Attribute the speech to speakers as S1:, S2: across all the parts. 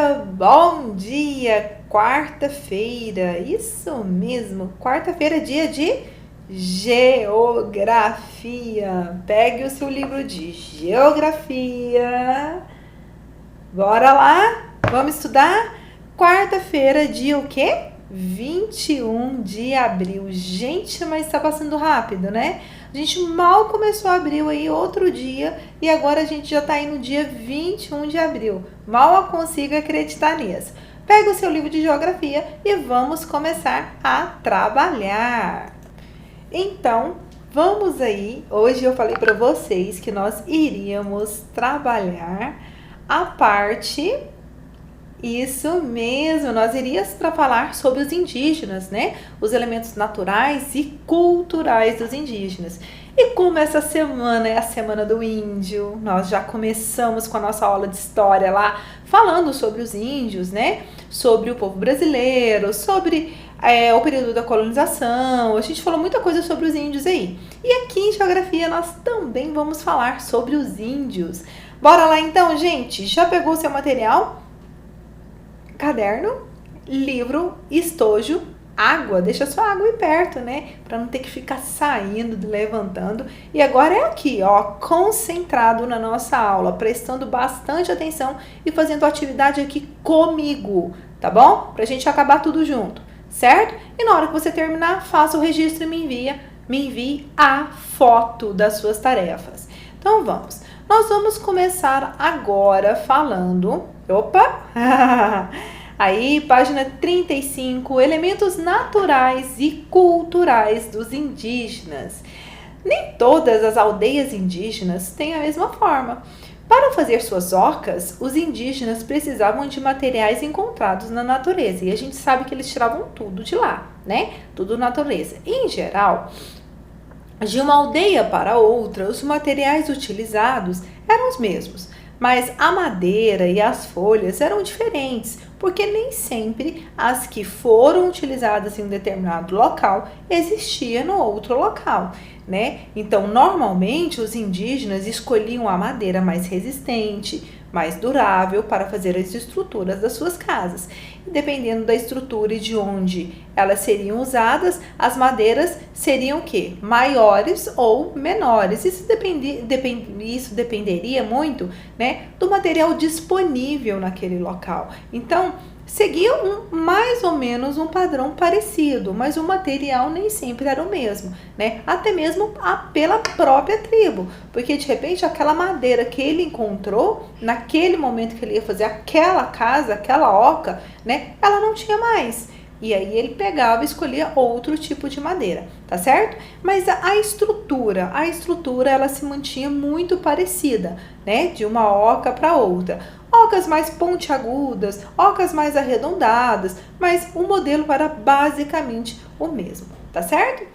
S1: bom dia, quarta-feira, isso mesmo, quarta-feira, dia de geografia. Pegue o seu livro de geografia, bora lá, vamos estudar? Quarta-feira, dia o quê? 21 de abril. Gente, mas tá passando rápido, né? A gente mal começou abril aí, outro dia, e agora a gente já tá aí no dia 21 de abril. Mal eu consigo acreditar nisso. Pega o seu livro de geografia e vamos começar a trabalhar. Então, vamos aí. Hoje eu falei para vocês que nós iríamos trabalhar a parte... Isso mesmo, nós iríamos para falar sobre os indígenas, né? Os elementos naturais e culturais dos indígenas. E como essa semana é a semana do índio, nós já começamos com a nossa aula de história lá, falando sobre os índios, né? Sobre o povo brasileiro, sobre o período da colonização. A gente falou muita coisa sobre os índios aí. E aqui em geografia nós também vamos falar sobre os índios. Bora lá então, gente? Já pegou o seu material? Caderno, livro, estojo, água. Deixa sua água aí perto, né? Para não ter que ficar saindo, levantando. E agora é aqui, ó, concentrado na nossa aula, prestando bastante atenção e fazendo atividade aqui comigo, tá bom? Pra gente acabar tudo junto, certo? E na hora que você terminar, faça o registro e me envie a foto das suas tarefas. Então vamos. Nós vamos começar agora falando... Opa! Aí, página 35, elementos naturais e culturais dos indígenas. Nem todas as aldeias indígenas têm a mesma forma. Para fazer suas ocas, os indígenas precisavam de materiais encontrados na natureza. E a gente sabe que eles tiravam tudo de lá, né? Tudo natureza. Em geral... De uma aldeia para outra, os materiais utilizados eram os mesmos, mas a madeira e as folhas eram diferentes, porque nem sempre as que foram utilizadas em um determinado local existiam no outro local, né? Então, normalmente, os indígenas escolhiam a madeira mais resistente, mais durável para fazer as estruturas das suas casas. E dependendo da estrutura e de onde elas seriam usadas, as madeiras seriam o quê? Maiores ou menores. Isso dependeria muito, né, do material disponível naquele local. Então, seguia mais ou menos um padrão parecido, mas o material nem sempre era o mesmo, né? Até mesmo pela própria tribo, porque de repente aquela madeira que ele encontrou, naquele momento que ele ia fazer aquela casa, aquela oca, né? Ela não tinha mais. E aí ele pegava e escolhia outro tipo de madeira, tá certo? Mas a estrutura ela se mantinha muito parecida, né? De uma oca para outra. Ocas mais pontiagudas, ocas mais arredondadas, mas o modelo era basicamente o mesmo, tá certo?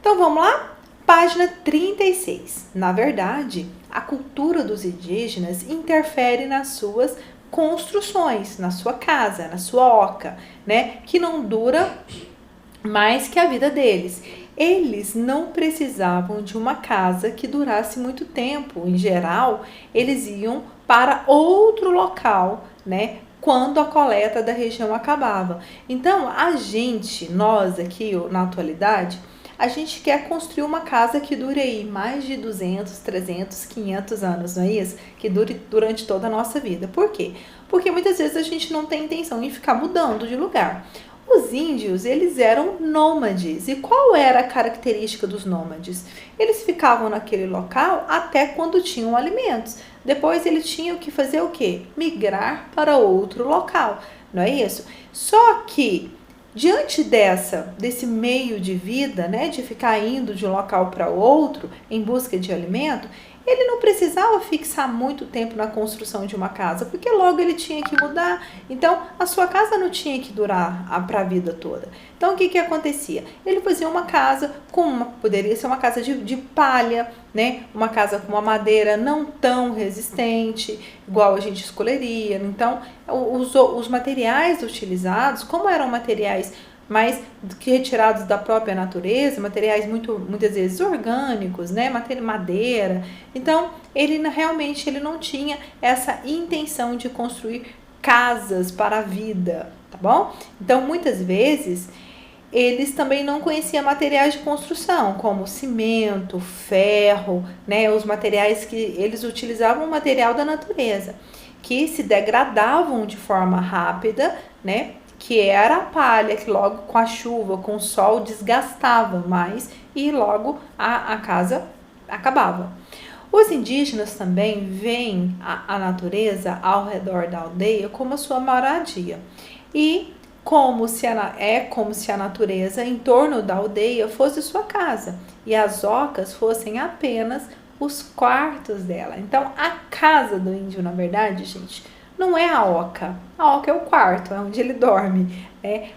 S1: Então vamos lá? Página 36. Na verdade, a cultura dos indígenas interfere nas suas construções, na sua casa, na sua oca, né? Que não dura mais que a vida deles. Eles não precisavam de uma casa que durasse muito tempo. Em geral, eles iam para outro local, né? Quando a coleta da região acabava. Então, nós aqui na atualidade, a gente quer construir uma casa que dure aí mais de 200, 300, 500 anos, não é isso? Que dure durante toda a nossa vida. Por quê? Porque muitas vezes a gente não tem intenção em ficar mudando de lugar. Os índios, eles eram nômades. E qual era a característica dos nômades? Eles ficavam naquele local até quando tinham alimentos. Depois eles tinham que fazer o quê? Migrar para outro local, não é isso? Só que diante desse meio de vida, né, de ficar indo de um local para outro em busca de alimento, ele não precisava fixar muito tempo na construção de uma casa, porque logo ele tinha que mudar. Então, a sua casa não tinha que durar para a vida toda. Então, o que acontecia? Ele fazia uma casa poderia ser uma casa de palha, né? Uma casa com uma madeira não tão resistente, igual a gente escolheria. Então, os materiais utilizados, como eram materiais mais que retirados da própria natureza, materiais muitas vezes orgânicos, né, madeira. Então, ele realmente não tinha essa intenção de construir casas para a vida, tá bom? Então, muitas vezes, eles também não conheciam materiais de construção, como cimento, ferro, né? Os materiais que eles utilizavam, o material da natureza, que se degradavam de forma rápida, né? Que era a palha, que logo com a chuva, com o sol, desgastava mais e logo a casa acabava. Os indígenas também veem a natureza ao redor da aldeia como a sua moradia. E como se a natureza em torno da aldeia fosse sua casa e as ocas fossem apenas os quartos dela. Então, a casa do índio, na verdade, gente, não é a oca. A oca é o quarto, é onde ele dorme.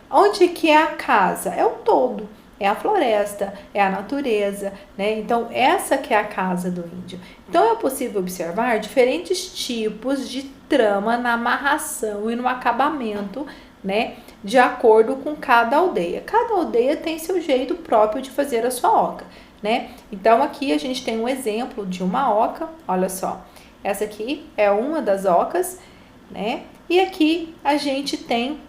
S1: Onde que é a casa? É o todo. É a floresta, é a natureza, né? Então, essa que é a casa do índio. Então, é possível observar diferentes tipos de trama na amarração e no acabamento, né? De acordo com cada aldeia. Cada aldeia tem seu jeito próprio de fazer a sua oca, né? Então, aqui a gente tem um exemplo de uma oca, olha só. Essa aqui é uma das ocas, né? E aqui a gente tem,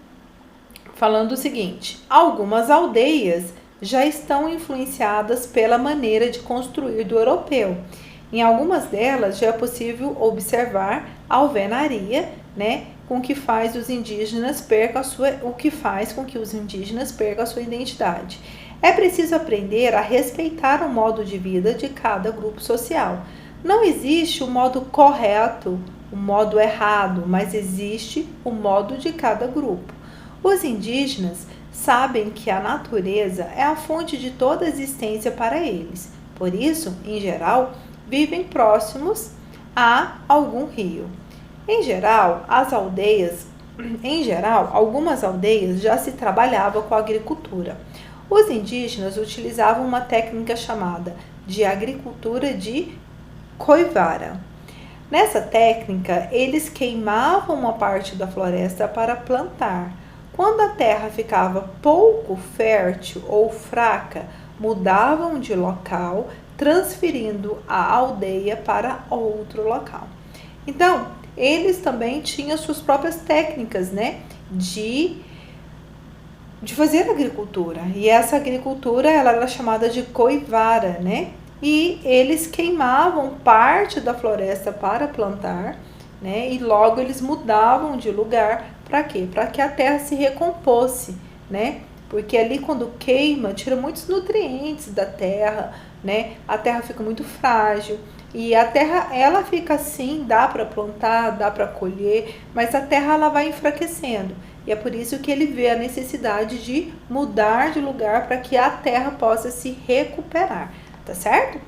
S1: falando o seguinte, algumas aldeias já estão influenciadas pela maneira de construir do europeu. Em algumas delas já é possível observar a alvenaria, né, com que faz os indígenas percam o que faz com que os indígenas percam a sua identidade. É preciso aprender a respeitar o modo de vida de cada grupo social. Não existe o modo correto, o modo errado, mas existe o modo de cada grupo. Os indígenas sabem que a natureza é a fonte de toda existência para eles. Por isso, em geral, vivem próximos a algum rio. Em geral, algumas aldeias já se trabalhava com a agricultura. Os indígenas utilizavam uma técnica chamada de agricultura de coivara. Nessa técnica, eles queimavam uma parte da floresta para plantar. Quando a terra ficava pouco fértil ou fraca, mudavam de local, transferindo a aldeia para outro local. Então, eles também tinham suas próprias técnicas, né, de fazer agricultura. E essa agricultura, ela era chamada de coivara, né? E eles queimavam parte da floresta para plantar, né? E logo eles mudavam de lugar. Para quê? Para que a terra se recompôsse, né? Porque ali quando queima, tira muitos nutrientes da terra, né? A terra fica muito frágil e a terra, ela fica assim, dá para plantar, dá para colher, mas a terra ela vai enfraquecendo. E é por isso que ele vê a necessidade de mudar de lugar para que a terra possa se recuperar, tá certo?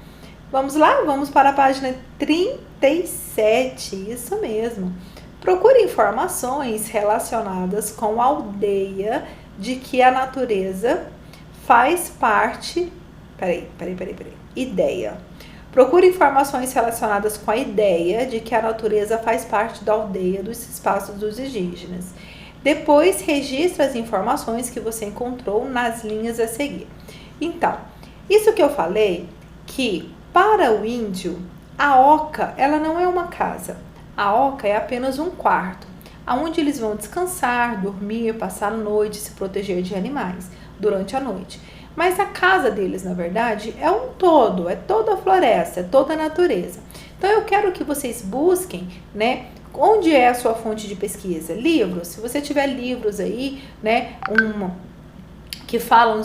S1: Vamos lá? Vamos para a página 37, isso mesmo. Procure informações relacionadas com a aldeia de que a natureza faz parte... Ideia. Procure informações relacionadas com a ideia de que a natureza faz parte da aldeia dos espaços dos indígenas. Depois, registre as informações que você encontrou nas linhas a seguir. Então, isso que eu falei, que para o índio, a oca, ela não é uma casa. A oca é apenas um quarto, onde eles vão descansar, dormir, passar a noite, se proteger de animais durante a noite. Mas a casa deles, na verdade, é um todo, é toda a floresta, é toda a natureza. Então, eu quero que vocês busquem, né, onde é a sua fonte de pesquisa? Livros. Se você tiver livros aí, né, que falam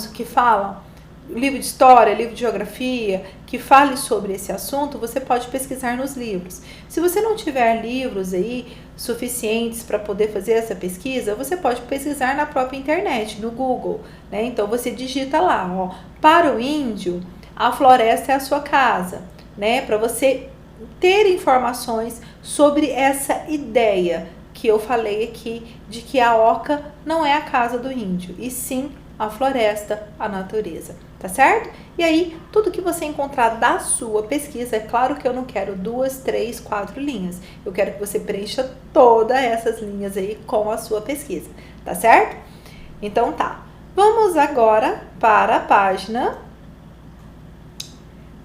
S1: livro de história, livro de geografia, que fale sobre esse assunto, você pode pesquisar nos livros. Se você não tiver livros aí suficientes para poder fazer essa pesquisa, você pode pesquisar na própria internet, no Google, né? Então você digita lá, ó, para o índio, a floresta é a sua casa, né? Para você ter informações sobre essa ideia que eu falei aqui, de que a oca não é a casa do índio, e sim a floresta, a natureza, tá certo? E aí, tudo que você encontrar da sua pesquisa, é claro que eu não quero 2, 3, 4 linhas. Eu quero que você preencha todas essas linhas aí com a sua pesquisa, tá certo? Então tá, vamos agora para a página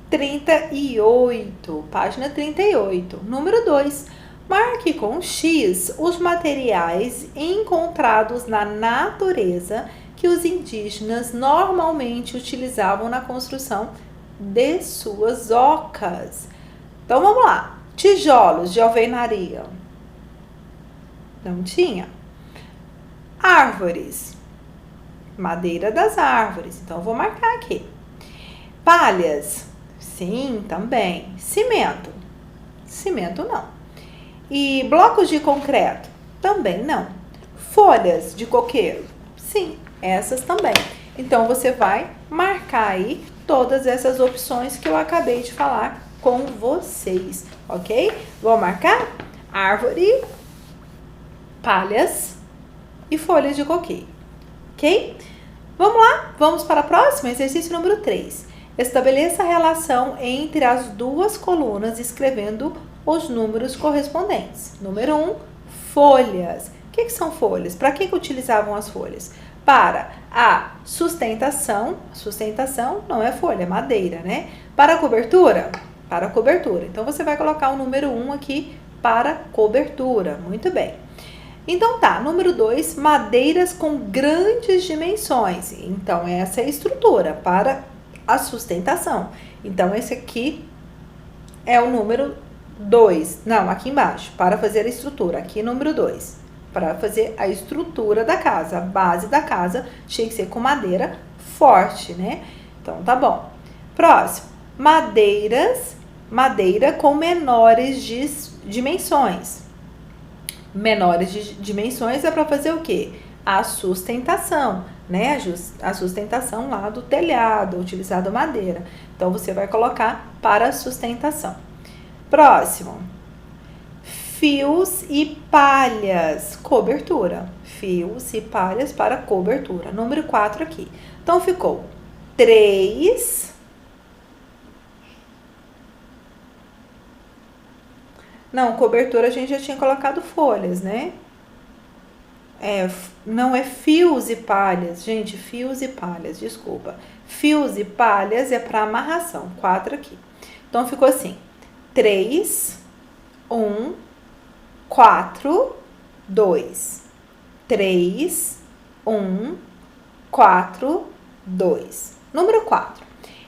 S1: 38, página 38, número 2. Marque com X os materiais encontrados na natureza que os indígenas normalmente utilizavam na construção de suas ocas. Então vamos lá. Tijolos de alvenaria. Não tinha. Árvores. Madeira das árvores. Então eu vou marcar aqui. Palhas. Sim, também. Cimento. Cimento não. E blocos de concreto? Também não. Folhas de coqueiro? Sim, essas também. Então você vai marcar aí todas essas opções que eu acabei de falar com vocês, ok? Vou marcar árvore, palhas e folhas de coqueiro, ok? Vamos lá? Vamos para o próximo exercício número 3. Estabeleça a relação entre as duas colunas escrevendo os números correspondentes. Número 1, folhas. O que são folhas? Para que utilizavam as folhas? Para a sustentação. Sustentação não é folha, é madeira, né? Para a cobertura? Para a cobertura. Então, você vai colocar o número 1 aqui para cobertura. Muito bem. Então, tá. Número 2, madeiras com grandes dimensões. Então, essa é a estrutura para a sustentação. Então, esse aqui é o número 2. Não, aqui embaixo. Para fazer a estrutura. Aqui, número 2. Para fazer a estrutura da casa. A base da casa tinha que ser com madeira forte, né? Então, tá bom. Próximo. Madeira com menores dimensões. Menores dimensões é para fazer o quê? A sustentação, né? A sustentação lá do telhado, utilizado madeira. Então, você vai colocar para a sustentação. Próximo. Fios e palhas, cobertura. Fios e palhas para cobertura. Número 4 aqui. Então, ficou 3. Não, cobertura a gente já tinha colocado folhas, né? Não é fios e palhas. Gente, fios e palhas, desculpa. Fios e palhas é para amarração. 4 aqui. Então, ficou assim. 3, 1, 4, 2. 3, 1, 4, 2. Número 4.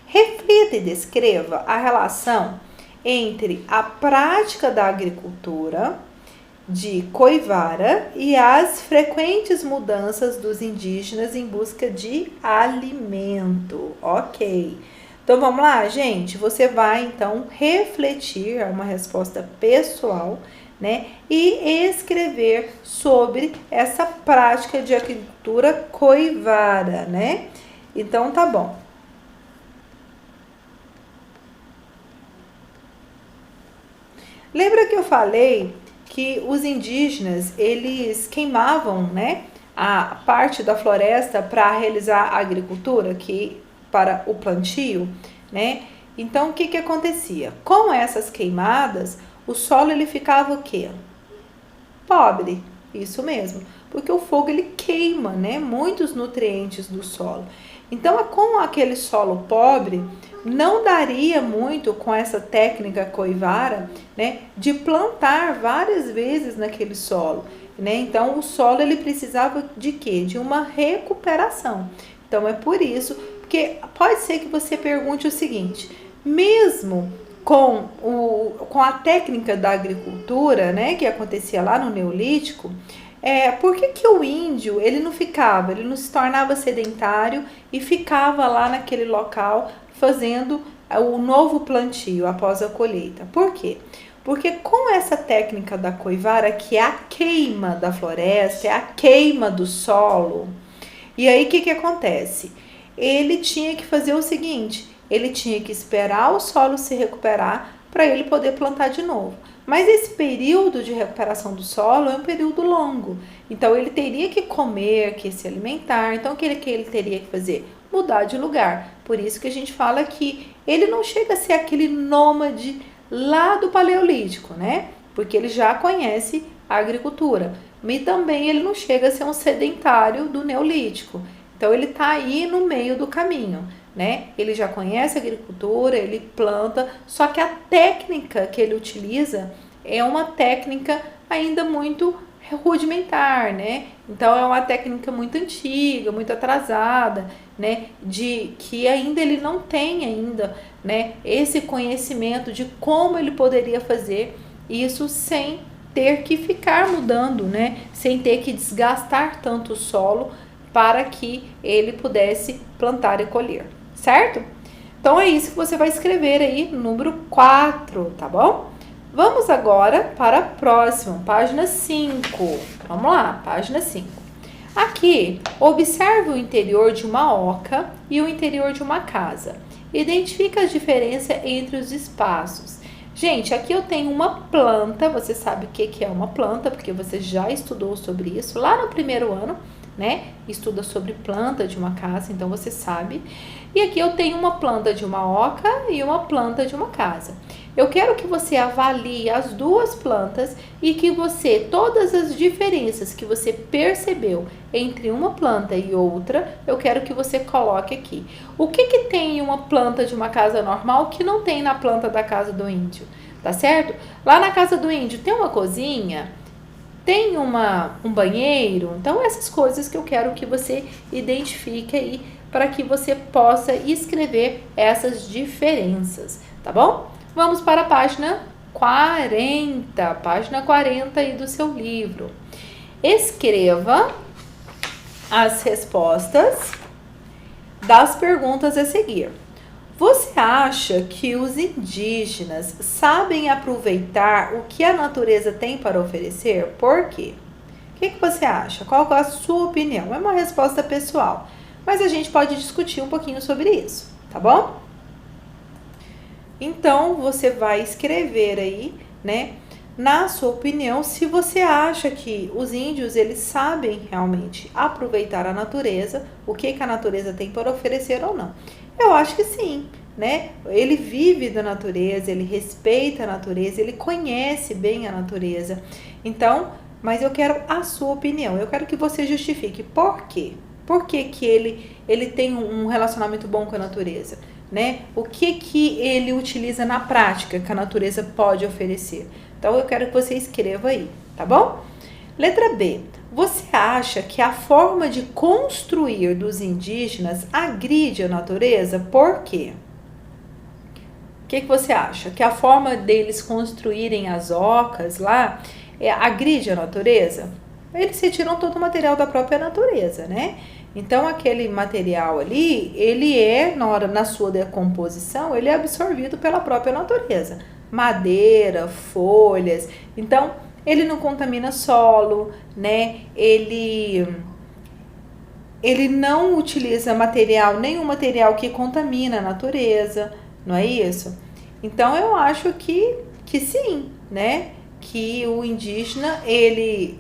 S1: Reflita e descreva a relação entre a prática da agricultura de Coivara e as frequentes mudanças dos indígenas em busca de alimento. Ok. Então, vamos lá, gente? Você vai, então, refletir, é uma resposta pessoal, né? E escrever sobre essa prática de agricultura Coivara, né? Então, tá bom. Lembra que eu falei que os indígenas, eles queimavam, né, a parte da floresta para realizar a agricultura, para o plantio, né? Então, o que acontecia? Com essas queimadas, o solo ele ficava o quê? Pobre, isso mesmo, porque o fogo ele queima, né, muitos nutrientes do solo. Então, com aquele solo pobre, não daria muito com essa técnica Coivara, né, de plantar várias vezes naquele solo, né? Então, o solo ele precisava de quê? De uma recuperação. Então, é por isso, porque pode ser que você pergunte o seguinte, mesmo com a técnica da agricultura, né, que acontecia lá no Neolítico, por que o índio, ele não se tornava sedentário e ficava lá naquele local fazendo o novo plantio após a colheita? Por quê? Porque com essa técnica da Coivara, que é a queima da floresta, é a queima do solo, e aí o que acontece? Ele tinha que fazer o seguinte, ele tinha que esperar o solo se recuperar para ele poder plantar de novo. Mas esse período de recuperação do solo é um período longo. Então, ele teria que comer, que se alimentar. Então, o que ele teria que fazer? Mudar de lugar. Por isso que a gente fala que ele não chega a ser aquele nômade lá do Paleolítico, né? Porque ele já conhece a agricultura. E também ele não chega a ser um sedentário do Neolítico. Então, ele está aí no meio do caminho, né? Ele já conhece a agricultura, ele planta, só que a técnica que ele utiliza é uma técnica ainda muito rudimentar, né? Então é uma técnica muito antiga, muito atrasada, né? De que ainda ele não tem ainda, né? Esse conhecimento de como ele poderia fazer isso sem ter que ficar mudando, né? Sem ter que desgastar tanto o solo para que ele pudesse plantar e colher, certo? Então é isso que você vai escrever aí no número 4, tá bom? Vamos agora para a próxima, página 5. Vamos lá, página 5. Aqui, observe o interior de uma oca e o interior de uma casa. Identifica a diferença entre os espaços. Gente, aqui eu tenho uma planta, você sabe o que é uma planta, porque você já estudou sobre isso lá no primeiro ano, né? Estuda sobre planta de uma casa, então você sabe. E aqui eu tenho uma planta de uma oca e uma planta de uma casa. Eu quero que você avalie as duas plantas e que você, todas as diferenças que você percebeu entre uma planta e outra, eu quero que você coloque aqui. O que tem em uma planta de uma casa normal que não tem na planta da casa do índio, tá certo? Lá na casa do índio tem uma cozinha, tem um banheiro, então essas coisas que eu quero que você identifique aí para que você possa escrever essas diferenças, tá bom? Vamos para a página 40 aí do seu livro. Escreva as respostas das perguntas a seguir. Você acha que os indígenas sabem aproveitar o que a natureza tem para oferecer? Por quê? O que você acha? Qual é a sua opinião? É uma resposta pessoal, mas a gente pode discutir um pouquinho sobre isso, tá bom? Então, você vai escrever aí, né, na sua opinião, se você acha que os índios, eles sabem realmente aproveitar a natureza, o que a natureza tem para oferecer ou não. Eu acho que sim, né? Ele vive da natureza, ele respeita a natureza, ele conhece bem a natureza. Então, mas eu quero a sua opinião, eu quero que você justifique por quê? Por que ele tem um relacionamento bom com a natureza? Né? O que ele utiliza na prática que a natureza pode oferecer? Então, eu quero que você escreva aí, tá bom? Letra B. Você acha que a forma de construir dos indígenas agride a natureza? Por quê? O que você acha? Que a forma deles construírem as ocas lá agride a natureza? Eles retiram todo o material da própria natureza, né? Então, aquele material ali, ele na sua decomposição, ele é absorvido pela própria natureza. Madeira, folhas. Então, ele não contamina solo, né? Ele não utiliza nenhum material que contamina a natureza, não é isso? Então, eu acho que sim, né? Que o indígena, ele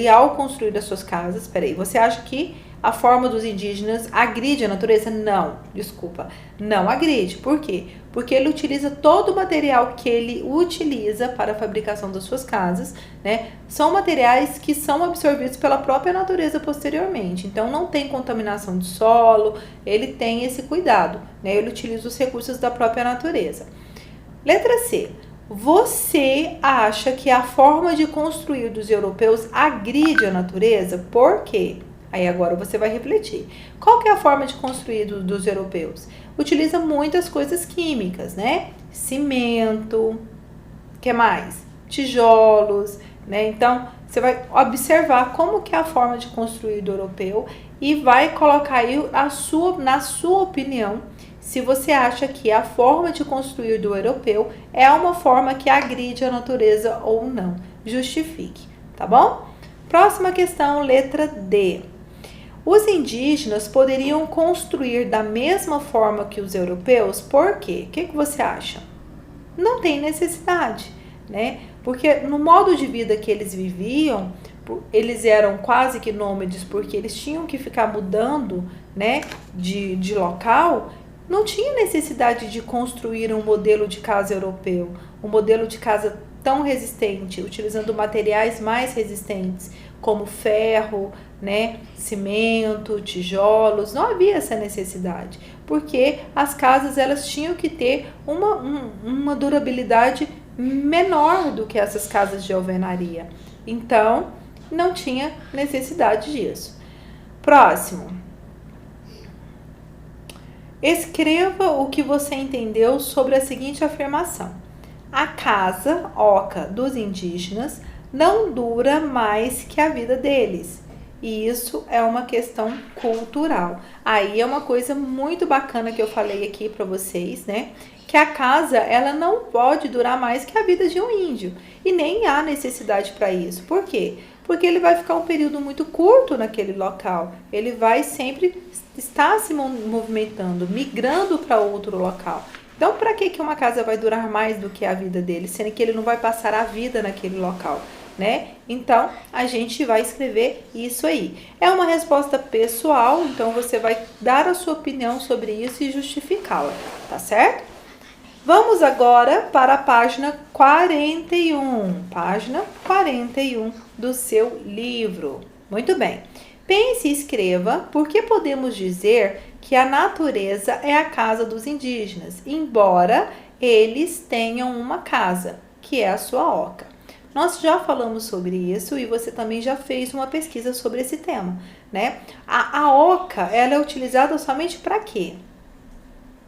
S1: ao construir as suas casas, você acha que a forma dos indígenas agride a natureza? Não, desculpa, não agride. Por quê? Porque ele utiliza todo o material que ele utiliza para a fabricação das suas casas, né? São materiais que são absorvidos pela própria natureza posteriormente. Então, não tem contaminação de solo, ele tem esse cuidado, né? Ele utiliza os recursos da própria natureza. Letra C. Você acha que a forma de construir dos europeus agride a natureza? Por quê? Aí agora você vai refletir. Qual que é a forma de construir dos europeus? Utiliza muitas coisas químicas, né? Cimento, que mais? Tijolos, né? Então, você vai observar como que é a forma de construir do europeu e vai colocar aí na sua opinião, se você acha que a forma de construir do europeu é uma forma que agride a natureza ou não. Justifique, tá bom? Próxima questão, letra D. Os indígenas poderiam construir da mesma forma que os europeus? Por quê? O que você acha? Não tem necessidade, né? Porque no modo de vida que eles viviam, eles eram quase que nômades, porque eles tinham que ficar mudando, né, de local. Não tinha necessidade de construir um modelo de casa europeu, um modelo de casa tão resistente, utilizando materiais mais resistentes, como ferro, né, cimento, tijolos. Não havia essa necessidade, porque as casas elas tinham que ter uma durabilidade menor do que essas casas de alvenaria. Então, não tinha necessidade disso. Próximo. Escreva o que você entendeu sobre a seguinte afirmação. A casa, oca, dos indígenas não dura mais que a vida deles. E isso é uma questão cultural. Aí é uma coisa muito bacana que eu falei aqui para vocês, né? Que a casa, ela não pode durar mais que a vida de um índio. E nem há necessidade para isso. Por quê? Porque ele vai ficar um período muito curto naquele local. Ele vai sempre estar se movimentando, migrando para outro local. Então, para que uma casa vai durar mais do que a vida dele, sendo que ele não vai passar a vida naquele local, né? Então, a gente vai escrever isso aí. É uma resposta pessoal, então você vai dar a sua opinião sobre isso e justificá-la, tá certo? Vamos agora para a página 41. Página 41 do seu livro. Muito bem. Pense e escreva por que podemos dizer que a natureza é a casa dos indígenas, embora eles tenham uma casa, que é a sua oca. Nós já falamos sobre isso e você também já fez uma pesquisa sobre esse tema, né? A oca, ela é utilizada somente para quê?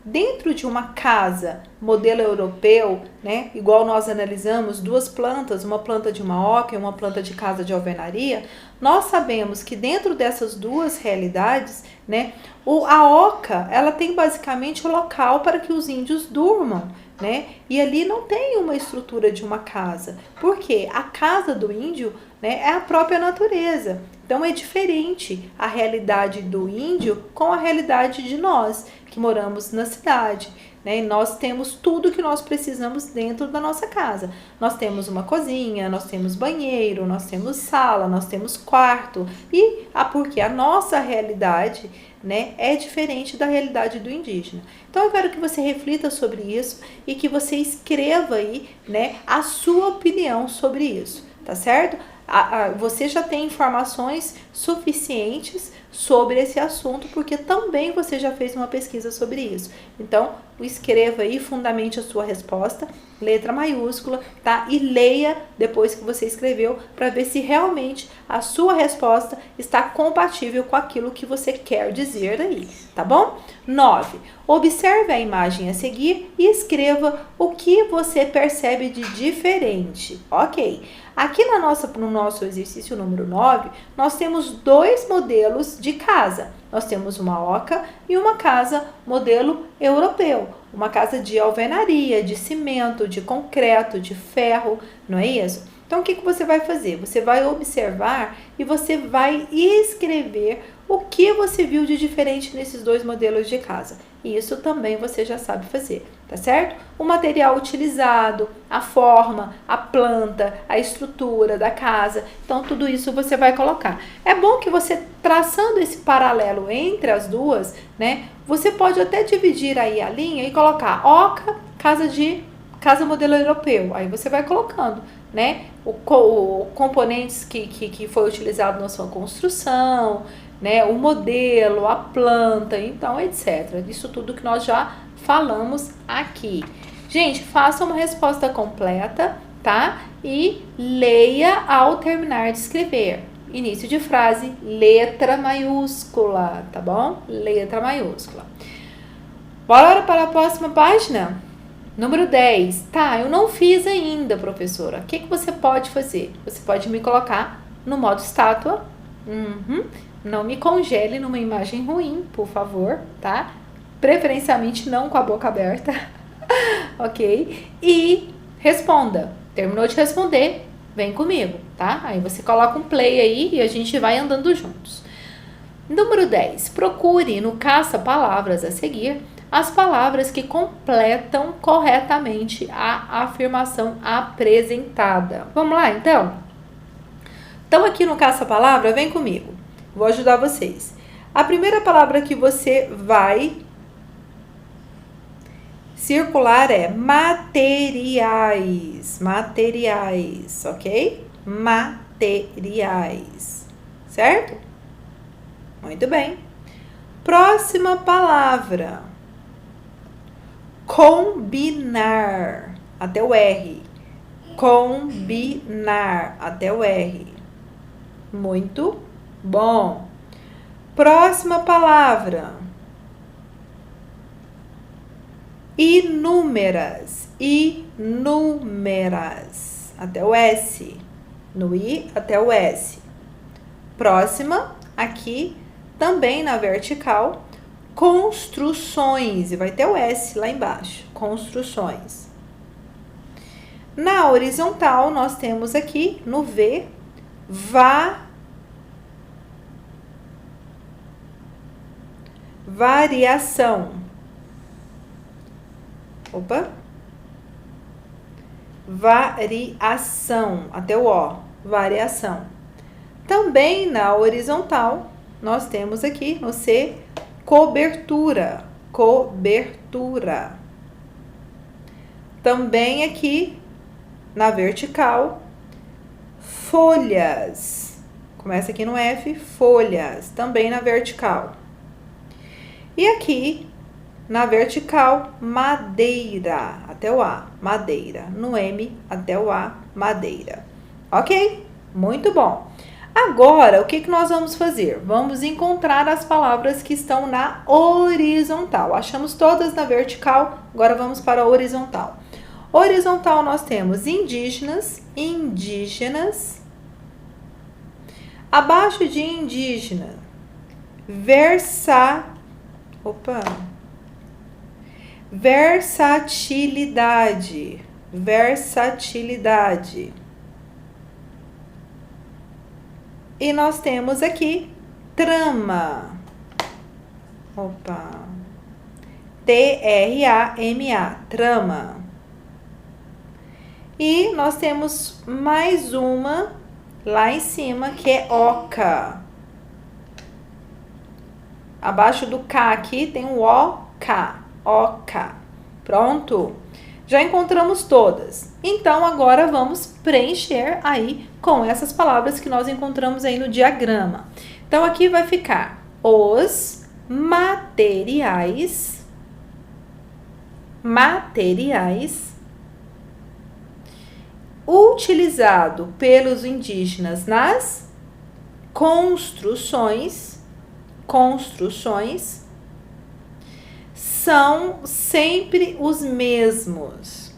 S1: Dentro de uma casa modelo europeu, né, igual nós analisamos duas plantas, uma planta de uma oca e uma planta de casa de alvenaria, nós sabemos que dentro dessas duas realidades, né, a oca, ela tem basicamente o local para que os índios durmam, né, e ali não tem uma estrutura de uma casa, porque a casa do índio, né, é a própria natureza. Então é diferente a realidade do índio com a realidade de nós que moramos na cidade, né? E nós temos tudo que nós precisamos dentro da nossa casa. Nós temos uma cozinha, nós temos banheiro, nós temos sala, nós temos quarto. Porque a nossa realidade, né, é diferente da realidade do indígena. Então eu quero que você reflita sobre isso e que você escreva aí, né, a sua opinião sobre isso, tá certo? Você já tem informações suficientes sobre esse assunto, porque também você já fez uma pesquisa sobre isso. Então, escreva aí, fundamente a sua resposta, letra maiúscula, tá? E leia depois que você escreveu, para ver se realmente a sua resposta está compatível com aquilo que você quer dizer aí, tá bom? 9. Observe a imagem a seguir e escreva o que você percebe de diferente. Ok. Aqui no nosso exercício número 9, nós temos dois modelos de casa. Nós temos uma oca e uma casa modelo europeu. Uma casa de alvenaria, de cimento, de concreto, de ferro, não é isso? Então, o que você vai fazer? Você vai observar e você vai escrever o que você viu de diferente nesses dois modelos de casa. E isso também você já sabe fazer, tá certo? O material utilizado, a forma, a planta, a estrutura da casa. Então, tudo isso você vai colocar. É bom que você, traçando esse paralelo entre as duas, né? Você pode até dividir aí a linha e colocar oca, casa modelo europeu. Aí você vai colocando, né? Componentes que foi utilizado na sua construção, né, o modelo, a planta, então, etc. Isso tudo que nós já falamos aqui. Gente, faça uma resposta completa, tá? E leia ao terminar de escrever. Início de frase, letra maiúscula, tá bom? Letra maiúscula. Bora para a próxima página? Número 10. Tá, eu não fiz ainda, professora. O que você pode fazer? Você pode me colocar no modo estátua. Não me congele numa imagem ruim, por favor, tá? Preferencialmente não com a boca aberta, ok? E responda. Terminou de responder, vem comigo, tá? Aí você coloca um play aí e a gente vai andando juntos. Número 10. Procure no caça-palavras a seguir as palavras que completam corretamente a afirmação apresentada. Vamos lá, então? Então, aqui no caça-palavra, vem comigo. Vou ajudar vocês. A primeira palavra que você vai circular é materiais. Materiais, ok? Materiais. Certo? Muito bem. Próxima palavra. Combinar. Até o R. combinar, até o R. Muito bom. Próxima palavra. Inúmeras, inúmeras, até o S. No I até o S. Próxima, aqui, também na vertical, construções, e vai ter o S lá embaixo, construções. Na horizontal, nós temos aqui, no V, variação. Opa. Variação, até o O, variação. Também na horizontal, nós temos aqui no C, cobertura, cobertura. Também aqui na vertical, folhas. Começa aqui no F, folhas, também na vertical. E aqui na vertical, madeira, até o A, madeira. No M, até o A, madeira. Ok? Muito bom. Agora, o que nós vamos fazer? Vamos encontrar as palavras que estão na horizontal. Achamos todas na vertical, agora vamos para a horizontal. Horizontal, nós temos indígenas, indígenas. Abaixo de indígena, versatilidade, versatilidade. E nós temos aqui trama. T-R-A-M-A, trama. E nós temos mais uma lá em cima, que é oca. Abaixo do K aqui tem o O-K. Oca. Pronto? Já encontramos todas. Então, agora vamos preencher aí com essas palavras que nós encontramos aí no diagrama. Então, aqui vai ficar os materiais, utilizado pelos indígenas nas construções, são sempre os mesmos.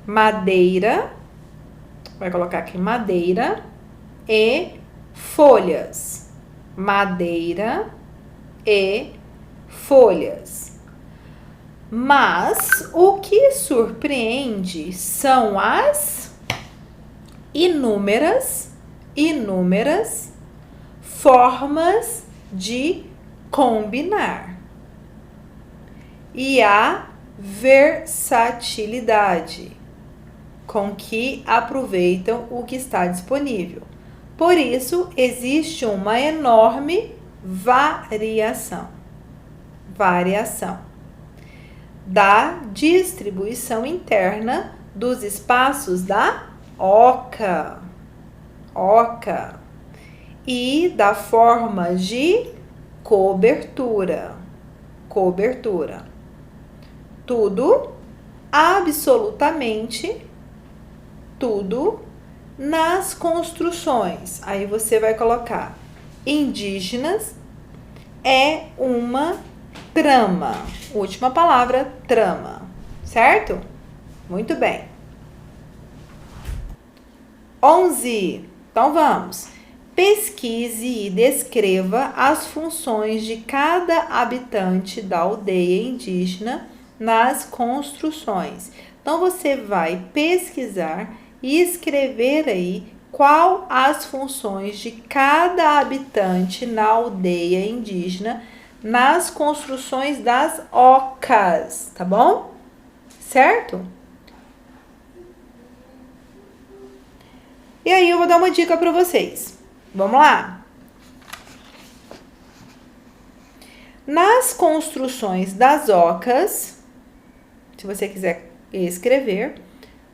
S1: Madeira, vai colocar aqui madeira e folhas. Madeira e folhas. Mas o que surpreende são as inúmeras formas de combinar e a versatilidade com que aproveitam o que está disponível. Por isso, existe uma enorme variação da distribuição interna dos espaços da oca e da forma de cobertura. Tudo, absolutamente tudo, nas construções. Aí você vai colocar indígenas é uma trama. Última palavra, trama. Certo? Muito bem. 11. Então, vamos. Pesquise e descreva as funções de cada habitante da aldeia indígena nas construções. Então, você vai pesquisar e escrever aí qual as funções de cada habitante na aldeia indígena nas construções das ocas, tá bom? Certo? E aí eu vou dar uma dica para vocês. Vamos lá? Nas construções das ocas, se você quiser escrever,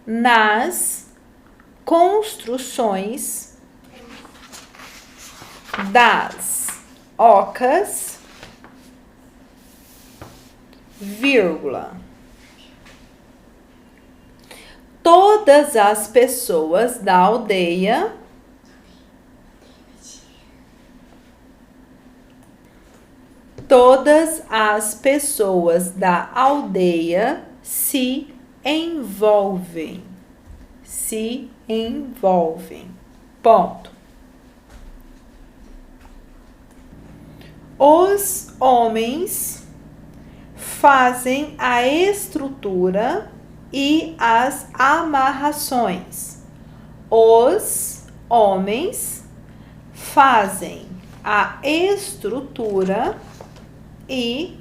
S1: nas construções das ocas, vírgula. Todas as pessoas da aldeia se envolvem. Se envolvem. Ponto. Os homens fazem a estrutura e as amarrações. Os homens fazem a estrutura e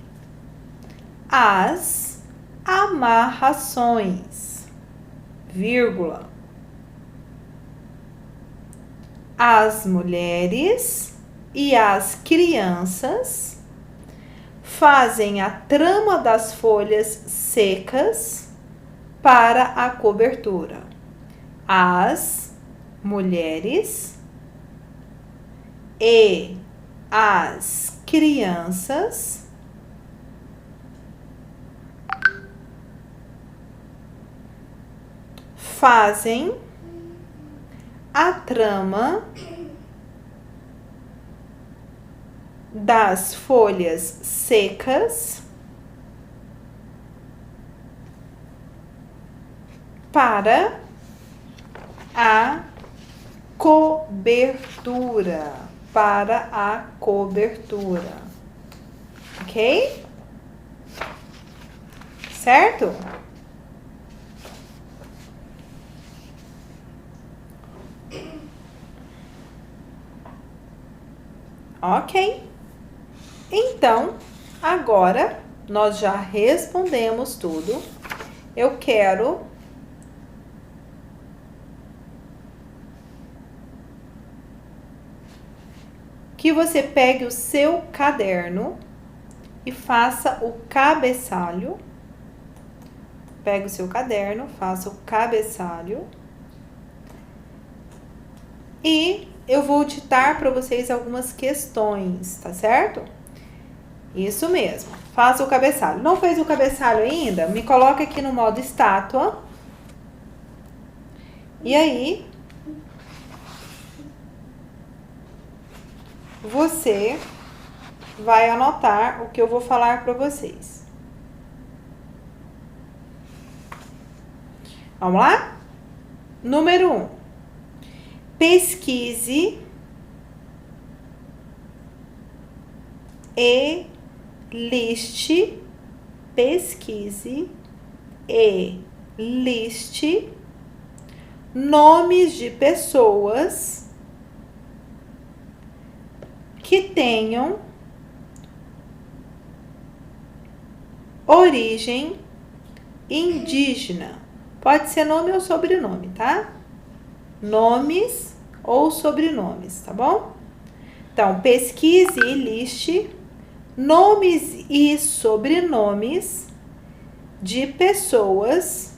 S1: as amarrações, vírgula. As mulheres e as crianças fazem a trama das folhas secas para a cobertura. As mulheres e as crianças fazem a trama das folhas secas para a cobertura. Para a cobertura. Ok? Certo? Ok. Então, agora nós já respondemos tudo. Eu quero que você pegue o seu caderno e faça o cabeçalho. Pega o seu caderno, faça o cabeçalho. E eu vou ditar para vocês algumas questões, tá certo? Isso mesmo. Faça o cabeçalho. Não fez o cabeçalho ainda? Me coloca aqui no modo estátua. E aí, você vai anotar o que eu vou falar para vocês. Vamos lá? Número 1. Pesquise e liste. Pesquise e liste nomes de pessoas que tenham origem indígena. Pode ser nome ou sobrenome, tá? Nomes ou sobrenomes, tá bom? Então, pesquise e liste nomes e sobrenomes de pessoas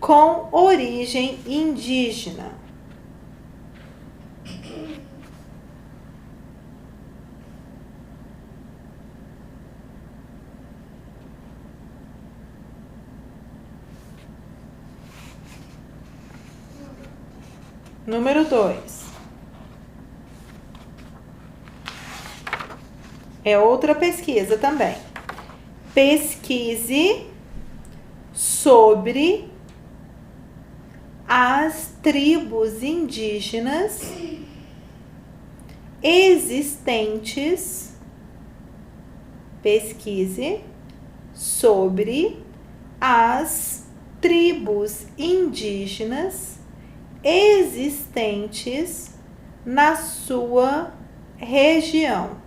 S1: com origem indígena. Número 2. É outra pesquisa também. Pesquise sobre as tribos indígenas existentes. Pesquise sobre as tribos indígenas existentes na sua região.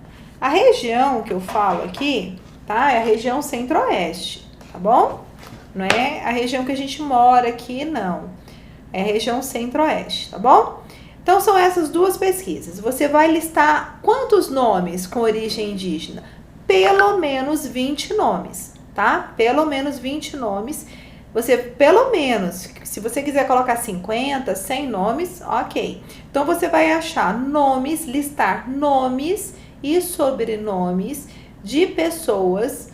S1: A região que eu falo aqui, tá? É a região centro-oeste, tá bom? Não é a região que a gente mora aqui, não. É a região centro-oeste, tá bom? Então, são essas duas pesquisas. Você vai listar quantos nomes com origem indígena? Pelo menos 20 nomes, tá? Pelo menos 20 nomes. Você, pelo menos, se você quiser colocar 50, 100 nomes, ok. Então, você vai achar nomes, listar nomes e sobrenomes de pessoas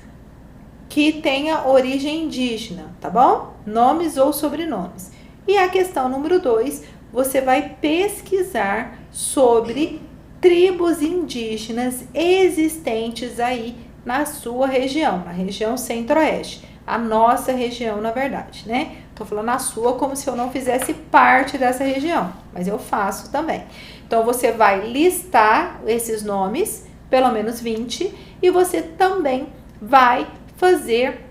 S1: que tenha origem indígena, tá bom? Nomes ou sobrenomes. E a questão número 2, você vai pesquisar sobre tribos indígenas existentes aí na sua região, na região centro-oeste. A nossa região, na verdade, né? Tô falando a sua como se eu não fizesse parte dessa região, mas eu faço também. Então, você vai listar esses nomes, pelo menos 20, e você também vai fazer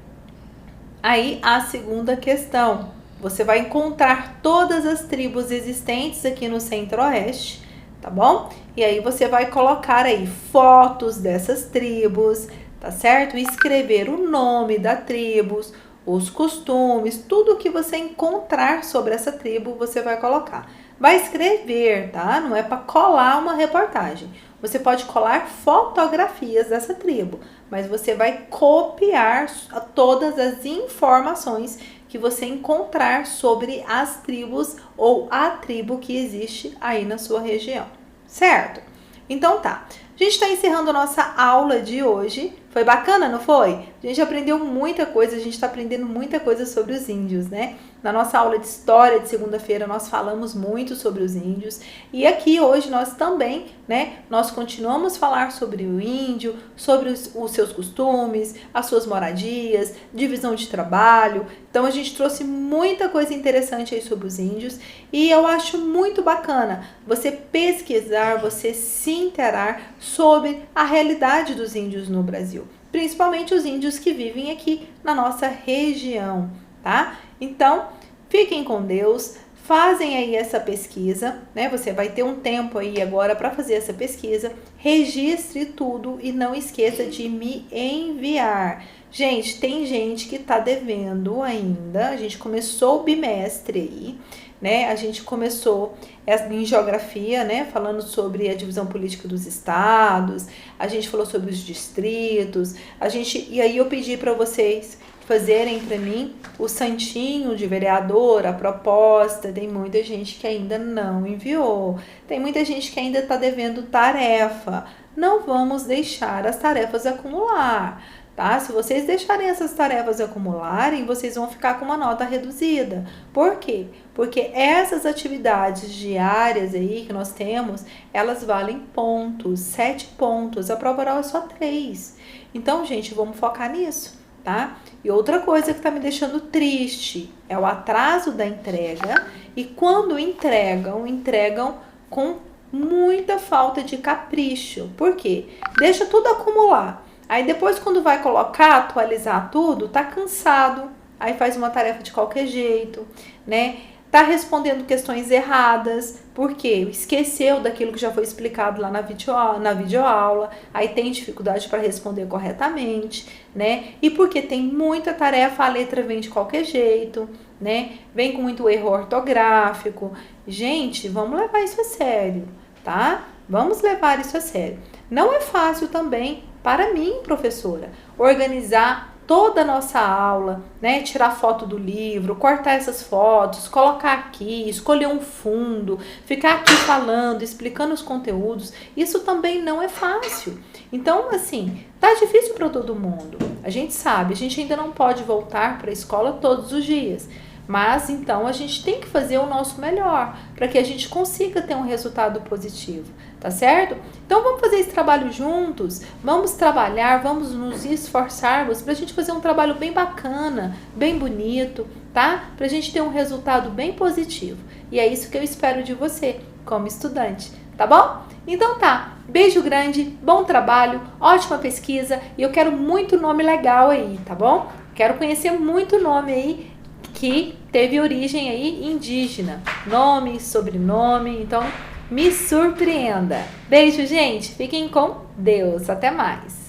S1: aí a segunda questão. Você vai encontrar todas as tribos existentes aqui no Centro-Oeste, tá bom? E aí você vai colocar aí fotos dessas tribos, tá certo? E escrever o nome da tribo, os costumes, tudo que você encontrar sobre essa tribo, você vai colocar. Vai escrever, tá? Não é para colar uma reportagem. Você pode colar fotografias dessa tribo, mas você vai copiar todas as informações que você encontrar sobre as tribos ou a tribo que existe aí na sua região, certo? Então tá, a gente está encerrando a nossa aula de hoje. Foi bacana, não foi? A gente aprendeu muita coisa, a gente está aprendendo muita coisa sobre os índios, né? Na nossa aula de história de segunda-feira nós falamos muito sobre os índios. E aqui hoje nós também, né? Nós continuamos a falar sobre o índio, sobre os seus costumes, as suas moradias, divisão de trabalho. Então a gente trouxe muita coisa interessante aí sobre os índios. E eu acho muito bacana você pesquisar, você se interar sobre a realidade dos índios no Brasil. Principalmente os índios que vivem aqui na nossa região, tá? Então, fiquem com Deus, fazem aí essa pesquisa, né? Você vai ter um tempo aí agora para fazer essa pesquisa, registre tudo e não esqueça de me enviar. Gente, tem gente que tá devendo ainda, a gente começou o bimestre aí, né? A gente começou em geografia, né? Falando sobre a divisão política dos estados, a gente falou sobre os distritos, e aí eu pedi para vocês fazerem para mim o santinho de vereador, a proposta. Tem muita gente que ainda não enviou, tem muita gente que ainda está devendo tarefa. Não vamos deixar as tarefas acumular, tá? Se vocês deixarem essas tarefas acumularem, vocês vão ficar com uma nota reduzida. Por quê? Porque essas atividades diárias aí que nós temos, elas valem pontos, 7 pontos. A prova oral é só 3. Então, gente, vamos focar nisso, tá? E outra coisa que tá me deixando triste é o atraso da entrega. E quando entregam com muita falta de capricho. Por quê? Deixa tudo acumular. Aí depois, quando vai colocar, atualizar tudo, tá cansado. Aí faz uma tarefa de qualquer jeito, né? Tá respondendo questões erradas, porque esqueceu daquilo que já foi explicado lá na videoaula, aí tem dificuldade para responder corretamente, né? E porque tem muita tarefa, a letra vem de qualquer jeito, né? Vem com muito erro ortográfico. Gente, vamos levar isso a sério, tá? Vamos levar isso a sério. Não é fácil também para mim, professora, organizar toda a nossa aula, né? Tirar foto do livro, cortar essas fotos, colocar aqui, escolher um fundo, ficar aqui falando, explicando os conteúdos. Isso também não é fácil. Então, assim, tá difícil para todo mundo. A gente sabe, a gente ainda não pode voltar para a escola todos os dias. Mas, então, a gente tem que fazer o nosso melhor para que a gente consiga ter um resultado positivo, tá certo? Então, vamos fazer esse trabalho juntos, vamos trabalhar, vamos nos esforçarmos para a gente fazer um trabalho bem bacana, bem bonito, tá? Para a gente ter um resultado bem positivo. E é isso que eu espero de você, como estudante, tá bom? Então tá, beijo grande, bom trabalho, ótima pesquisa e eu quero muito nome legal aí, tá bom? Quero conhecer muito nome aí que teve origem aí indígena, nome, sobrenome, então me surpreenda. Beijo, gente, fiquem com Deus, até mais.